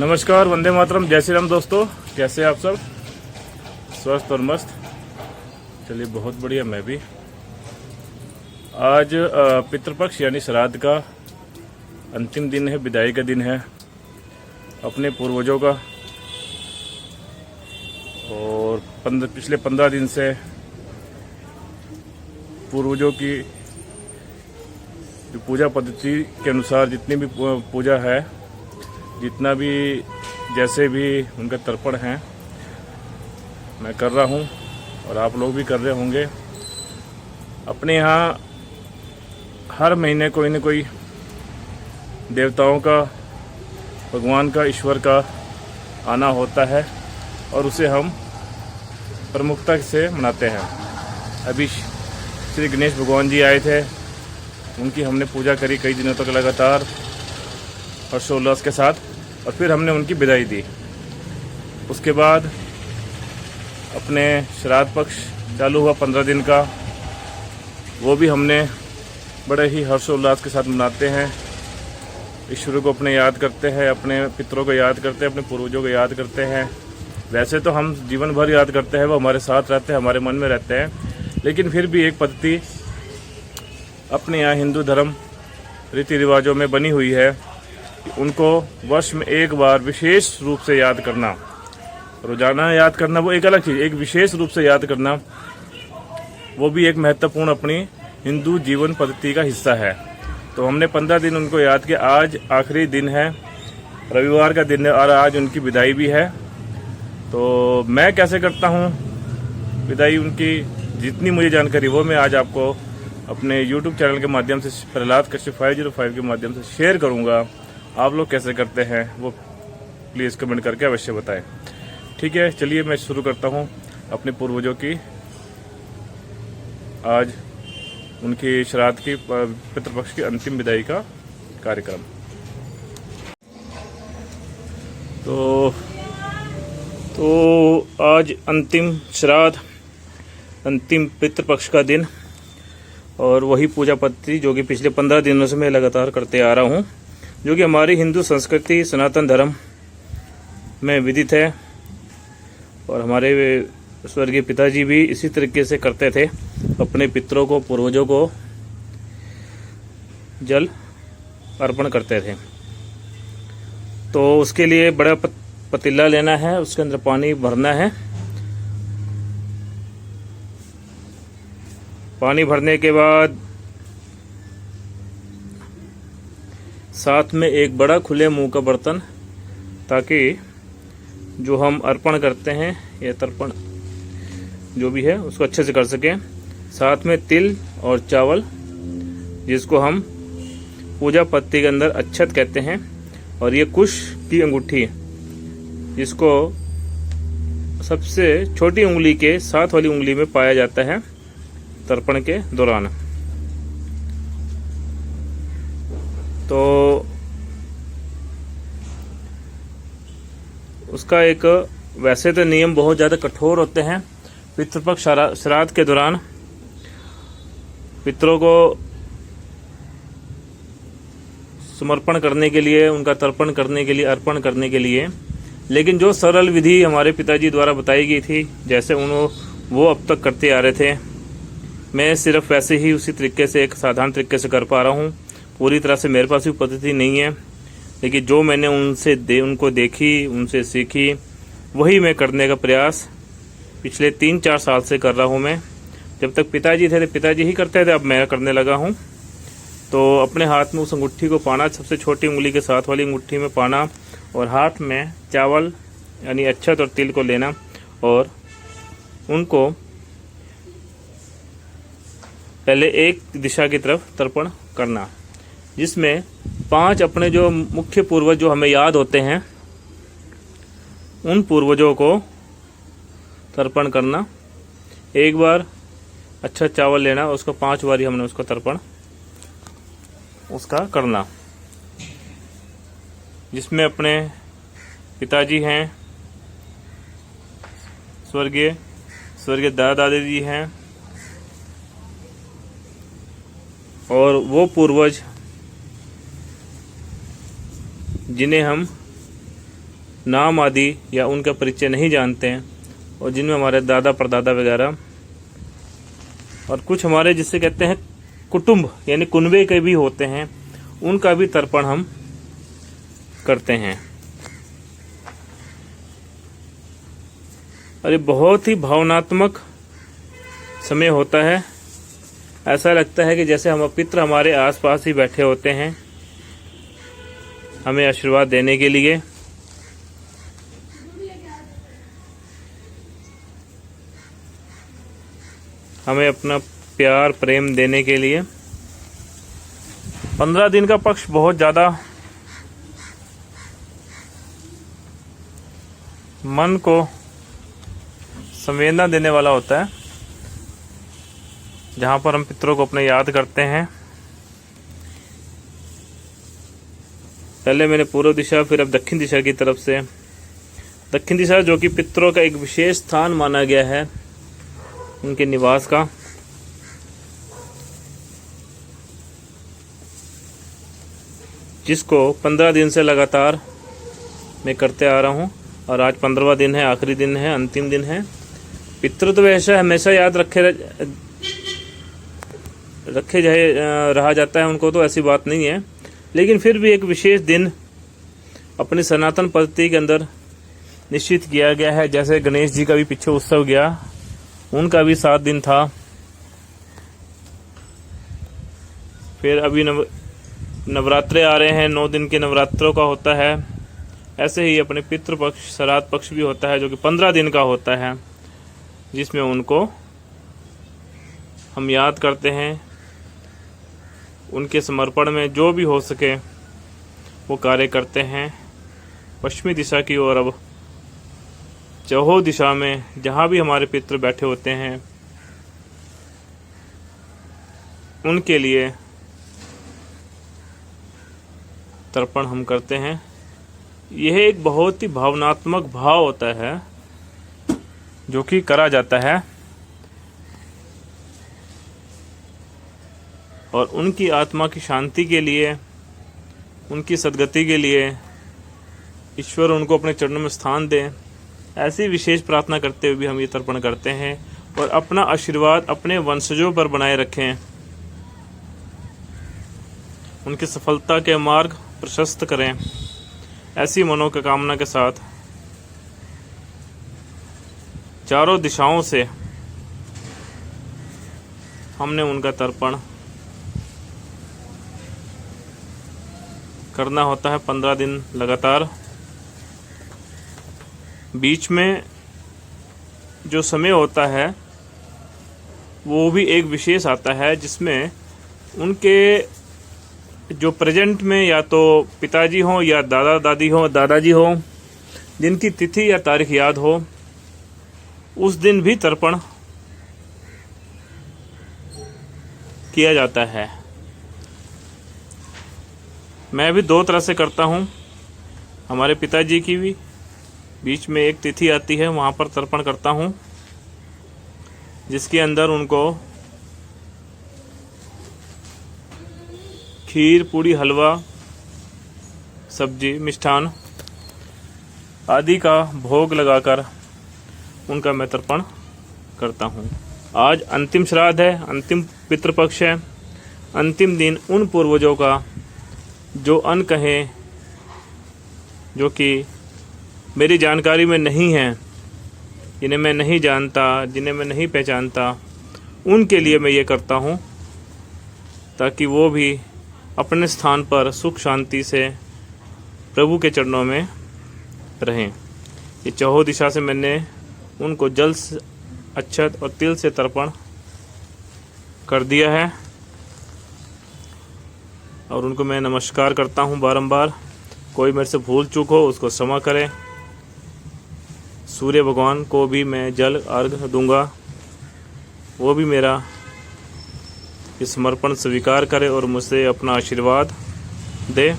नमस्कार, वंदे मातरम, जय श्री राम। दोस्तों, कैसे आप सब? स्वस्थ और मस्त। चलिए, बहुत बढ़िया। मैं भी आज पितृपक्ष यानी श्राद्ध का अंतिम दिन है, विदाई का दिन है अपने पूर्वजों का। और पिछले 15 दिन से पूर्वजों की जो पूजा पद्धति के अनुसार जितनी भी पूजा है, जितना भी जैसे भी उनका तर्पण है, मैं कर रहा हूँ और आप लोग भी कर रहे होंगे। अपने यहाँ हर महीने कोई न कोई देवताओं का, भगवान का, ईश्वर का आना होता है और उसे हम प्रमुखता से मनाते हैं। अभी श्री गणेश भगवान जी आए थे, उनकी हमने पूजा करी कई दिनों तक लगातार हर्षोल्लास के साथ, और फिर हमने उनकी विदाई दी। उसके बाद अपने श्राद्ध पक्ष चालू हुआ 15 दिन का, वो भी हमने बड़े ही हर्षोल्लास के साथ मनाते हैं। ईश्वर को अपने याद करते हैं, अपने पितरों को याद करते हैं, अपने पूर्वजों को याद करते हैं। वैसे तो हम जीवन भर याद करते हैं, वो हमारे साथ रहते हैं, हमारे मन में रहते हैं, लेकिन फिर भी एक पद्धति अपने यहाँ हिंदू धर्म रीति रिवाजों में बनी हुई है कि उनको वर्ष में एक बार विशेष रूप से याद करना। रोजाना याद करना वो एक अलग चीज़, एक विशेष रूप से याद करना वो भी एक महत्वपूर्ण अपनी हिंदू जीवन पद्धति का हिस्सा है। तो हमने 15 दिन उनको याद किया। आज आखिरी दिन है, रविवार का दिन है और आज उनकी विदाई भी है। तो मैं कैसे करता हूँ विदाई उनकी, जितनी मुझे जानकारी वो मैं आज आपको अपने YouTube चैनल के माध्यम से, प्रहलाद कश्यप 505 के माध्यम से शेयर करूँगा। आप लोग कैसे करते हैं वो प्लीज़ कमेंट करके अवश्य बताएं। ठीक है, चलिए मैं शुरू करता हूँ अपने पूर्वजों की आज उनकी श्राद्ध की, पितृपक्ष की अंतिम विदाई का कार्यक्रम। तो आज अंतिम श्राद्ध, अंतिम पितृपक्ष का दिन, और वही पूजा पद्धति जो कि पिछले 15 दिनों से मैं लगातार करते आ रहा हूँ, जो कि हमारी हिंदू संस्कृति, सनातन धर्म में विदित है। और हमारे स्वर्गीय पिताजी भी इसी तरीके से करते थे, अपने पितरों को, पूर्वजों को जल अर्पण करते थे। तो उसके लिए बड़ा पतीला लेना है, उसके अंदर पानी भरना है। पानी भरने के बाद साथ में एक बड़ा खुले मुंह का बर्तन, ताकि जो हम अर्पण करते हैं या तर्पण जो भी है उसको अच्छे से कर सकें। साथ में तिल और चावल, जिसको हम पूजा पत्ती के अंदर अक्षत कहते हैं, और ये कुश की अंगूठी, जिसको सबसे छोटी उंगली के साथ वाली उंगली में पाया जाता है तर्पण के दौरान। तो उसका एक, वैसे तो नियम बहुत ज़्यादा कठोर होते हैं। पितृपक्ष श्राद्ध के दौरान पितरों को समर्पण करने के लिए, उनका तर्पण करने के लिए, अर्पण करने के लिए, लेकिन जो सरल विधि हमारे पिताजी द्वारा बताई गई थी, जैसे वो अब तक करते आ रहे थे, मैं सिर्फ वैसे ही उसी तरीके से, एक साधारण तरीके से कर पा रहा हूँ। पूरी तरह से मेरे पास भी पद्धति नहीं है, लेकिन जो मैंने उनको देखी, उनसे सीखी, वही मैं करने का प्रयास पिछले 3-4 साल से कर रहा हूँ। मैं जब तक पिताजी थे तो पिताजी ही करते थे, अब मैं करने लगा हूँ। तो अपने हाथ में उस अंगूठी को पाना, सबसे छोटी उंगली के साथ वाली अंगूठी में पाना, और हाथ में चावल यानी अक्षत और तिल को लेना, और उनको पहले एक दिशा की तरफ तर्पण करना, जिसमें 5 अपने जो मुख्य पूर्वज जो हमें याद होते हैं, उन पूर्वजों को तर्पण करना। एक बार अच्छा चावल लेना, उसको 5 बारी हमने उसको तर्पण उसका करना, जिसमें अपने पिताजी हैं, स्वर्गीय दादा दादी जी हैं, और वो पूर्वज जिन्हें हम नाम आदि या उनका परिचय नहीं जानते हैं, और जिनमें हमारे दादा परदादा वगैरह और कुछ हमारे जिसे कहते हैं कुटुंब यानी कुनबे के भी होते हैं, उनका भी तर्पण हम करते हैं। और ये बहुत ही भावनात्मक समय होता है। ऐसा लगता है कि जैसे हम पितृ हमारे आसपास ही बैठे होते हैं हमें आशीर्वाद देने के लिए। हमें अपना प्यार प्रेम देने के लिए। 15 दिन का पक्ष बहुत ज़्यादा मन को संवेदना देने वाला होता है, जहाँ पर हम पितरों को अपने याद करते हैं। पहले मैंने पूर्व दिशा, फिर अब दक्षिण दिशा की तरफ से। दक्षिण दिशा जो कि पितरों का एक विशेष स्थान माना गया है, उनके निवास का। जिसको 15 दिन से लगातार मैं करते आ रहा हूँ, और आज 15वां दिन है, आखिरी दिन है, अंतिम दिन है। पितृ तो वैसा हमेशा याद रखे जाए रहा जाता है, उनको तो ऐसी बात नहीं है, लेकिन फिर भी एक विशेष दिन अपनी सनातन पद्धति के अंदर निश्चित किया गया है। जैसे गणेश जी का भी पीछे उत्सव गया, उनका भी 7 दिन था। फिर अभी नवरात्रे आ रहे हैं, 9 दिन के नवरात्रों का होता है। ऐसे ही अपने पितृपक्ष श्राद्ध पक्ष भी होता है, जो कि 15 दिन का होता है, जिसमें उनको हम याद करते हैं। उनके समर्पण में जो भी हो सके वो कार्य करते हैं। पश्चिमी दिशा की ओर अब चौहो दिशा में जहाँ भी हमारे पितृ बैठे होते हैं, उनके लिए तर्पण हम करते हैं। यह एक बहुत ही भावनात्मक भाव होता है जो कि करा जाता है, और उनकी आत्मा की शांति के लिए, उनकी सद्गति के लिए ईश्वर उनको अपने चरणों में स्थान दें, ऐसी विशेष प्रार्थना करते हुए भी हम ये तर्पण करते हैं। और अपना आशीर्वाद अपने वंशजों पर बनाए रखें, उनकी सफलता के मार्ग प्रशस्त करें, ऐसी मनोकामना के साथ चारों दिशाओं से हमने उनका तर्पण करना होता है 15 दिन लगातार। बीच में जो समय होता है वो भी एक विशेष आता है, जिसमें उनके जो प्रेजेंट में या तो पिताजी हों या दादा दादी हों, दादाजी हों, जिनकी तिथि या तारीख याद हो, उस दिन भी तर्पण किया जाता है। मैं भी 2 तरह से करता हूँ। हमारे पिताजी की भी बीच में एक तिथि आती है, वहाँ पर तर्पण करता हूँ, जिसके अंदर उनको खीर, पूड़ी, हलवा, सब्जी, मिष्ठान आदि का भोग लगाकर उनका मैं तर्पण करता हूँ। आज अंतिम श्राद्ध है, अंतिम पितृपक्ष है। अंतिम दिन उन पूर्वजों का जो अन कहें, जो कि मेरी जानकारी में नहीं है, जिन्हें मैं नहीं जानता, जिन्हें मैं नहीं पहचानता, उनके लिए मैं ये करता हूँ, ताकि वो भी अपने स्थान पर सुख शांति से प्रभु के चरणों में रहें। ये चौहो दिशा से मैंने उनको जल, अक्षत और तिल से तर्पण कर दिया है, और उनको मैं नमस्कार करता हूँ बारंबार। कोई मेरे से भूल चूक हो उसको क्षमा करें। सूर्य भगवान को भी मैं जल अर्घ दूंगा, वो भी मेरा इस समर्पण स्वीकार करे और मुझसे अपना आशीर्वाद दे,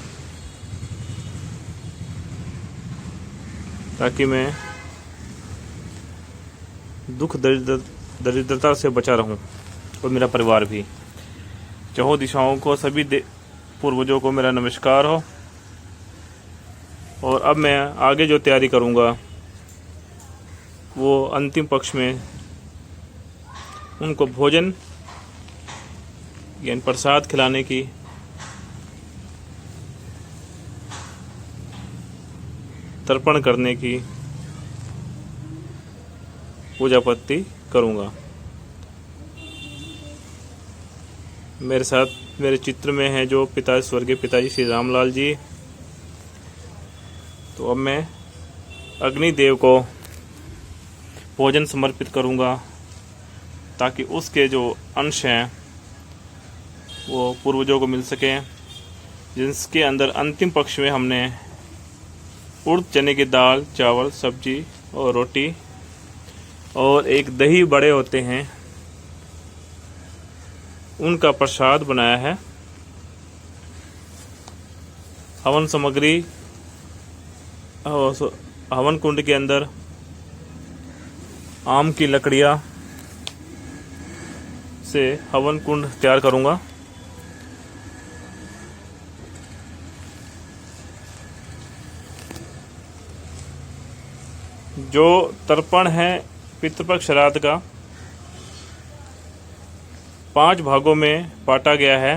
ताकि मैं दुख दरिद्रता से बचा रहूं, और मेरा परिवार भी। चौहों दिशाओं को, सभी पूर्वजों को मेरा नमस्कार हो। और अब मैं आगे जो तैयारी करूँगा वो अंतिम पक्ष में उनको भोजन यानी प्रसाद खिलाने की तर्पण करने की पूजा पत्ति करूँगा। मेरे साथ मेरे चित्र में है जो स्वर्गीय पिताजी श्री रामलाल जी। तो अब मैं अग्निदेव को भोजन समर्पित करूँगा ताकि उसके जो अंश हैं वो पूर्वजों को मिल सकें, जिसके अंदर अंतिम पक्ष में हमने उड़द चने की दाल, चावल, सब्जी और रोटी और एक दही बड़े होते हैं उनका प्रसाद बनाया है। हवन सामग्री हवन कुंड के अंदर आम की लकड़ियाँ से हवन कुंड तैयार करूँगा। जो तर्पण है पितृपक्ष श्राद्ध का 5 भागों में बांटा गया है।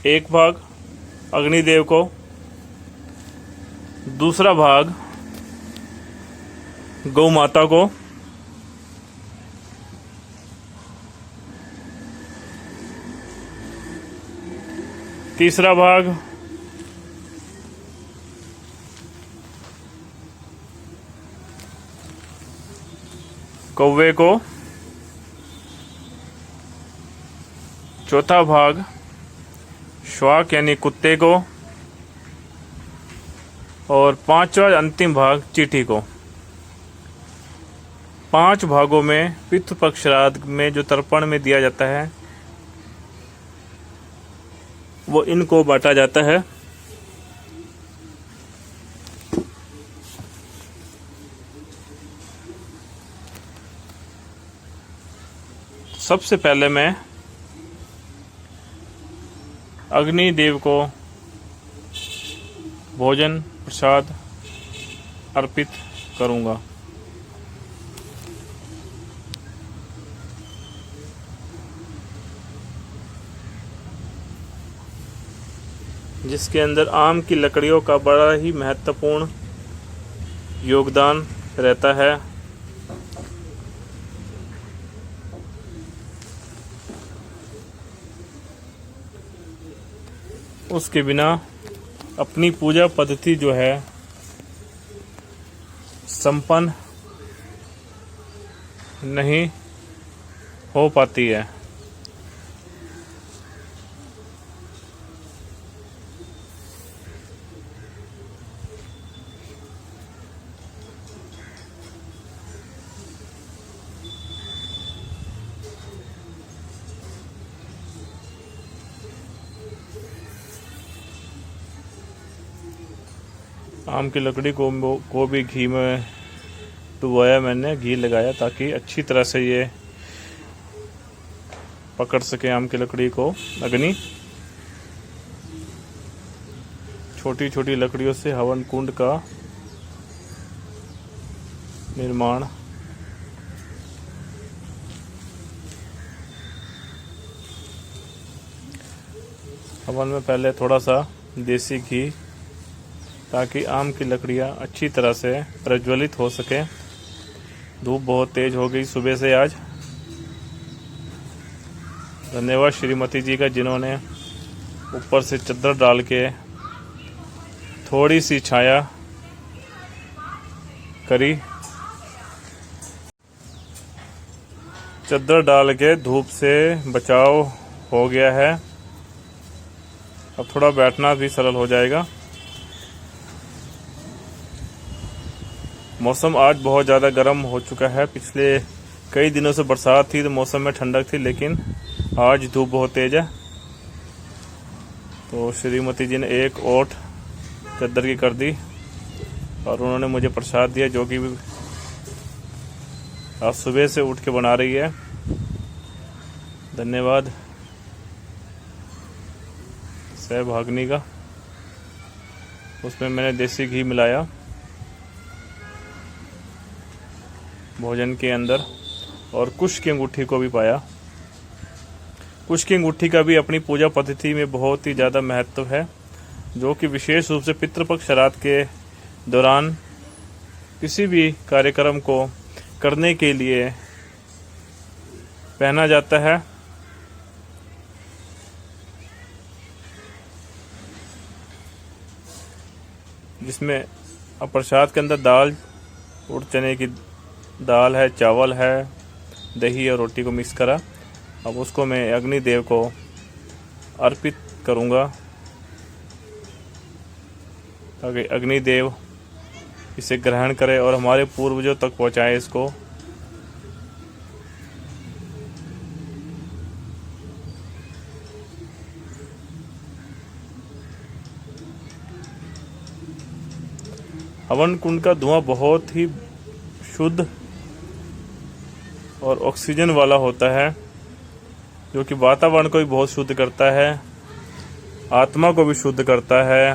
एक भाग अग्निदेव को, दूसरा भाग गौ माता को, तीसरा भाग कौवे को, चौथा भाग श्वाक यानी कुत्ते को और 5वां अंतिम भाग चींटी को। 5 भागों में पितृपक्ष श्राद्ध में जो तर्पण में दिया जाता है वो इनको बांटा जाता है। सबसे पहले मैं अग्निदेव को भोजन प्रसाद अर्पित करूंगा। जिसके अंदर आम की लकड़ियों का बड़ा ही महत्वपूर्ण योगदान रहता है। उसके बिना अपनी पूजा पद्धति जो है संपन्न नहीं हो पाती है। आम की लकड़ी को भी घी में डुबाया, मैंने घी लगाया ताकि अच्छी तरह से ये पकड़ सके आम की लकड़ी को अग्नि। छोटी छोटी लकड़ियों से हवन कुंड का निर्माण हवन में पहले थोड़ा सा देसी घी ताकि आम की लकड़ियाँ अच्छी तरह से प्रज्वलित हो सके। धूप बहुत तेज हो गई सुबह से आज। धन्यवाद श्रीमती जी का जिन्होंने ऊपर से चादर डाल के थोड़ी सी छाया करी। चादर डाल के धूप से बचाव हो गया है। अब थोड़ा बैठना भी सरल हो जाएगा। मौसम आज बहुत ज़्यादा गर्म हो चुका है। पिछले कई दिनों से बरसात थी तो मौसम में ठंडक थी, लेकिन आज धूप बहुत तेज़ है। तो श्रीमती जी ने एक ओट चादर की कर दी और उन्होंने मुझे प्रसाद दिया, जो कि आज सुबह से उठ के बना रही है। धन्यवाद सहभागिनी का। उसमें मैंने देसी घी मिलाया भोजन के अंदर, और कुश की अंगूठी को भी पाया। कुश की अंगूठी का भी अपनी पूजा पद्धति में बहुत ही ज़्यादा महत्व है, जो कि विशेष रूप से पितृपक्ष श्राद्ध के दौरान किसी भी कार्यक्रम को करने के लिए पहना जाता है। जिसमें प्रसाद के अंदर दाल, उड़द चने की दाल है, चावल है, दही और रोटी को मिक्स करा। अब उसको मैं अग्निदेव को अर्पित करूंगा ताकि अग्निदेव इसे ग्रहण करे और हमारे पूर्वजों तक पहुंचाए इसको। हवन कुंड का धुआं बहुत ही शुद्ध और ऑक्सीजन वाला होता है, जो कि वातावरण को भी बहुत शुद्ध करता है, आत्मा को भी शुद्ध करता है।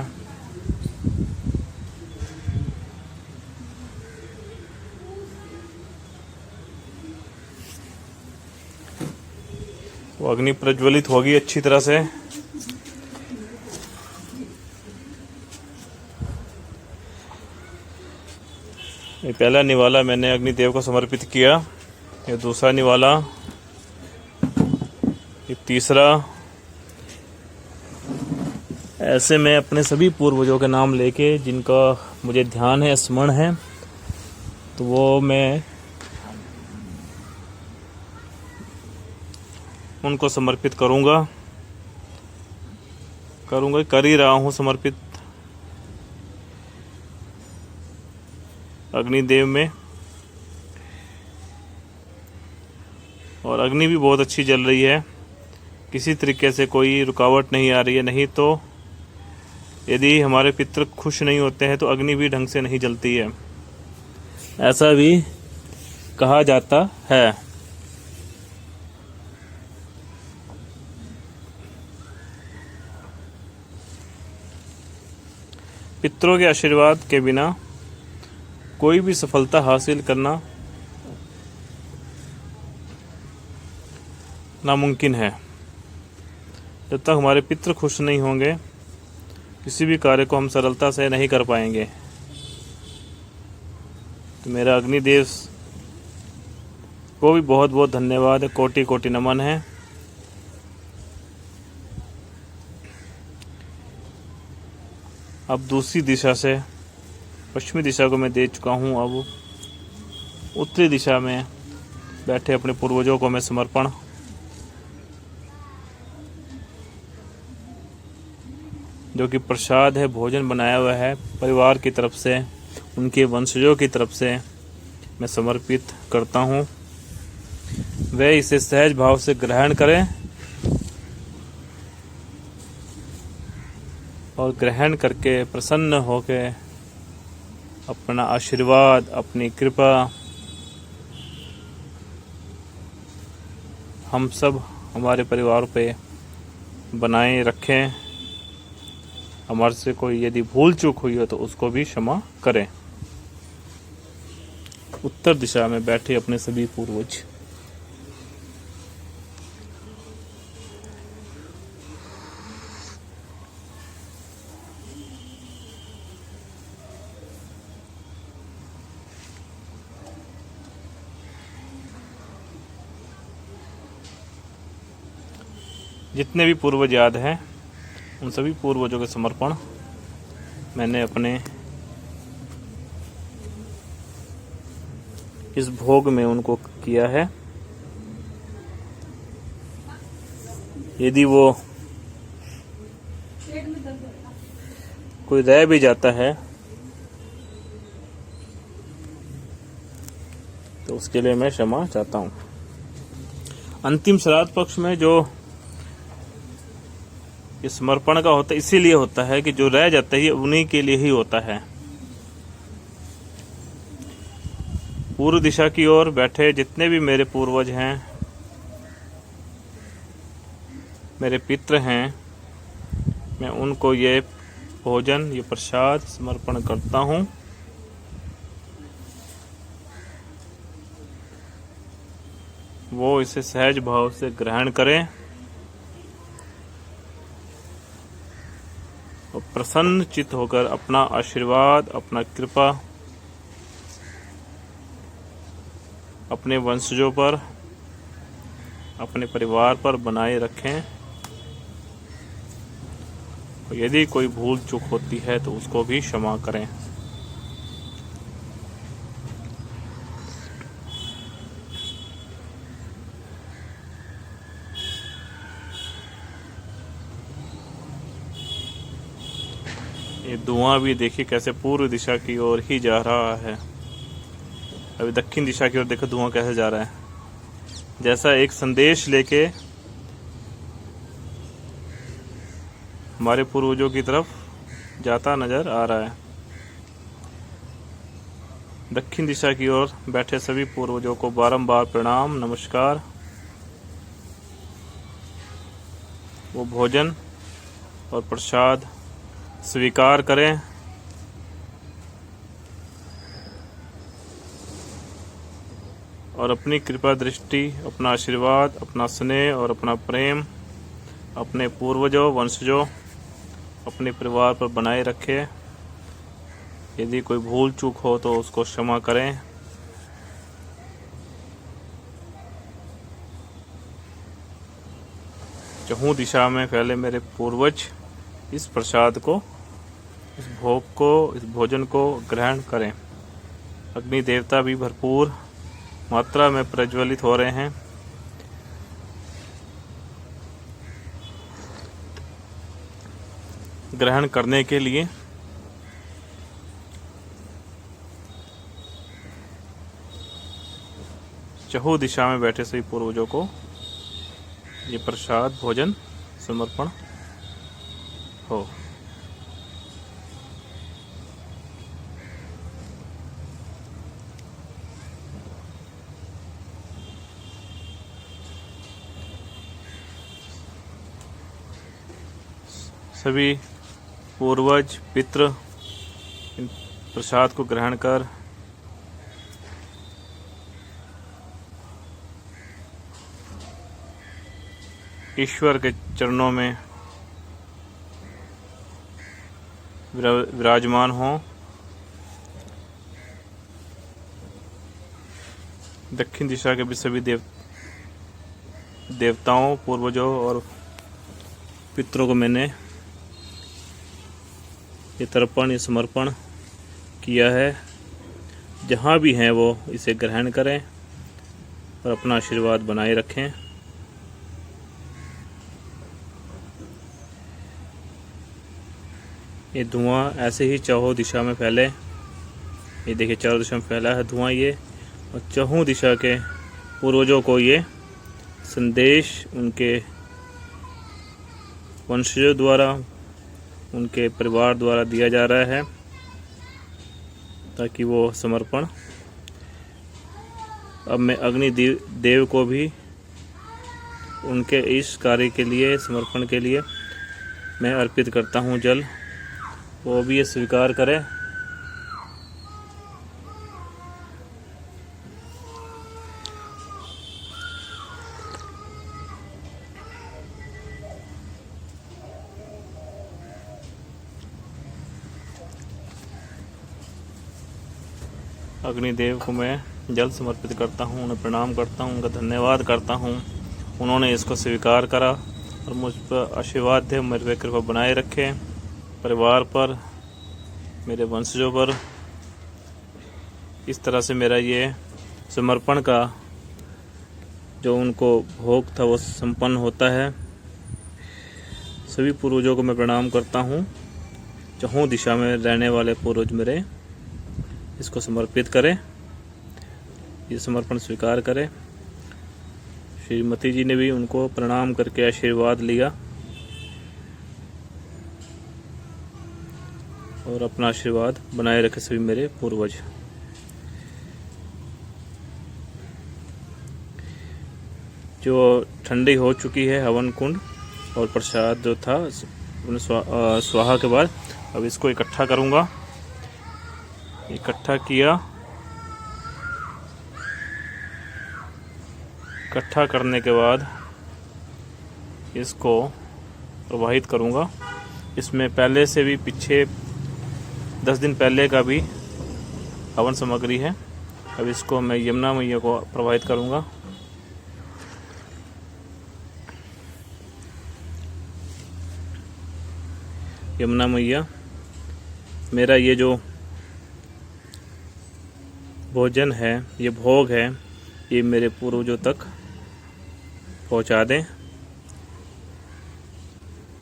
वो अग्नि प्रज्वलित होगी अच्छी तरह से। ये पहला निवाला मैंने अग्निदेव को समर्पित किया, ये दूसरा निवाला, ये तीसरा। ऐसे मैं अपने सभी पूर्वजों के नाम लेके, जिनका मुझे ध्यान है, स्मरण है, तो वो मैं उनको समर्पित करूंगा, कर ही रहा हूं समर्पित अग्निदेव में। और अग्नि भी बहुत अच्छी जल रही है, किसी तरीके से कोई रुकावट नहीं आ रही है। नहीं तो यदि हमारे पितृ खुश नहीं होते हैं तो अग्नि भी ढंग से नहीं जलती है, ऐसा भी कहा जाता है। पितरों के आशीर्वाद के बिना कोई भी सफलता हासिल करना नामुमकिन है। जब तक हमारे पितृ खुश नहीं होंगे, किसी भी कार्य को हम सरलता से नहीं कर पाएंगे। तो मेरा अग्निदेव को भी बहुत बहुत धन्यवाद, कोटि कोटि नमन है। अब दूसरी दिशा से, पश्चिमी दिशा को मैं दे चुका हूँ। अब उत्तरी दिशा में बैठे अपने पूर्वजों को मैं समर्पण, जो कि प्रसाद है, भोजन बनाया हुआ है, परिवार की तरफ से, उनके वंशजों की तरफ से मैं समर्पित करता हूँ। वे इसे सहज भाव से ग्रहण करें और ग्रहण करके प्रसन्न होकर अपना आशीर्वाद, अपनी कृपा हम सब हमारे परिवार पे बनाए रखें। हमारे से कोई यदि भूल चूक हुई हो तो उसको भी क्षमा करें। उत्तर दिशा में बैठे अपने सभी पूर्वज, जितने भी पूर्वज याद हैं, उन सभी पूर्वजों के समर्पण मैंने अपने इस भोग में उनको किया है। यदि वो कोई रह भी जाता है तो उसके लिए मैं क्षमा चाहता हूँ। अंतिम श्राद्ध पक्ष में जो ये समर्पण का होता है, इसीलिए होता है कि जो रह जाता है उन्हीं के लिए ही होता है। पूर्व दिशा की ओर बैठे जितने भी मेरे पूर्वज हैं, मेरे पितृ हैं, मैं उनको ये भोजन, ये प्रसाद समर्पण करता हूँ। वो इसे सहज भाव से ग्रहण करें और प्रसन्न चित्त होकर अपना आशीर्वाद, अपना कृपा अपने वंशजों पर, अपने परिवार पर बनाए रखें। और यदि कोई भूल चूक होती है तो उसको भी क्षमा करें। ये धुआं भी देखिए कैसे पूर्व दिशा की ओर ही जा रहा है। अभी दक्षिण दिशा की ओर देखो धुआं कैसे जा रहा है, जैसा एक संदेश लेके हमारे पूर्वजों की तरफ जाता नजर आ रहा है। दक्षिण दिशा की ओर बैठे सभी पूर्वजों को बारंबार प्रणाम, नमस्कार। वो भोजन और प्रसाद स्वीकार करें और अपनी कृपा दृष्टि, अपना आशीर्वाद, अपना स्नेह और अपना प्रेम अपने पूर्वजों, वंशजों, अपने परिवार पर बनाए रखें। यदि कोई भूल चूक हो तो उसको क्षमा करें। चहुं दिशा में फैले मेरे पूर्वज इस प्रसाद को, इस भोग को, इस भोजन को ग्रहण करें। अग्नि देवता भी भरपूर मात्रा में प्रज्वलित हो रहे हैं। ग्रहण करने के लिए चहुं दिशा में बैठे सभी पूर्वजों को ये प्रसाद भोजन समर्पण हो। सभी पूर्वज पितृ इन प्रसाद को ग्रहण कर ईश्वर के चरणों में विराजमान हों। दक्षिण दिशा के भी सभी देवताओं, पूर्वजों और पितरों को मैंने ये तर्पण, ये समर्पण किया है। जहाँ भी हैं वो इसे ग्रहण करें और अपना आशीर्वाद बनाए रखें। ये धुआं ऐसे ही चारों दिशा में फैले। ये देखिए चारों दिशा में फैला है धुआं ये, और चारों दिशा के पूर्वजों को ये संदेश उनके वंशजों द्वारा, उनके परिवार द्वारा दिया जा रहा है, ताकि वो समर्पण अब मैं अग्नि देव को भी उनके इस कार्य के लिए, समर्पण के लिए मैं अर्पित करता हूँ जल। वो भी ये स्वीकार करें। अग्निदेव को मैं जल समर्पित करता हूँ, उन्हें प्रणाम करता हूँ, उनका धन्यवाद करता हूँ। उन्होंने इसको स्वीकार करा और मुझ पर आशीर्वाद दे, मेरे पे कृपा बनाए रखें, परिवार पर, मेरे वंशजों पर। इस तरह से मेरा ये समर्पण का जो उनको भोग था वो संपन्न होता है। सभी पूर्वजों को मैं प्रणाम करता हूँ। चारों दिशा में रहने वाले पूर्वज मेरे इसको समर्पित करें, ये समर्पण स्वीकार करें। श्रीमती जी ने भी उनको प्रणाम करके आशीर्वाद लिया और अपना आशीर्वाद बनाए रखे सभी मेरे पूर्वज। जो ठंडी हो चुकी है हवन कुंड और प्रसाद जो था अपने स्वाहा के बाद अब इसको इकट्ठा करूँगा। इकट्ठा किया, इकट्ठा करने के बाद इसको प्रवाहित करूँगा। इसमें पहले से भी पीछे 10 दिन पहले का भी हवन सामग्री है। अब इसको मैं यमुना मैया को प्रवाहित करूँगा। यमुना मैया, मेरा ये जो भोजन है, ये भोग है, ये मेरे पूर्वजों तक पहुंचा दें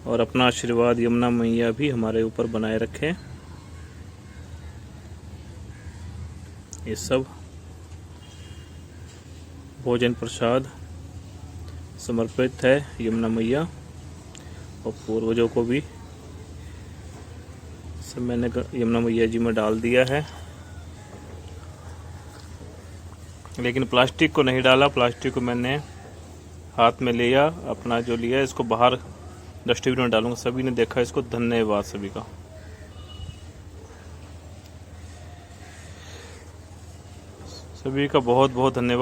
और अपना आशीर्वाद यमुना मैया भी हमारे ऊपर बनाए रखें। ये सब भोजन प्रसाद समर्पित है यमुना मैया और पूर्वजों को भी सब मैंने यमुना मैया जी में डाल दिया है। लेकिन प्लास्टिक को नहीं डाला, प्लास्टिक को मैंने हाथ में लिया, अपना जो लिया इसको बाहर डस्टबिन में डालूंगा। सभी ने देखा इसको, धन्यवाद सभी का। सभी का बहुत बहुत धन्यवाद।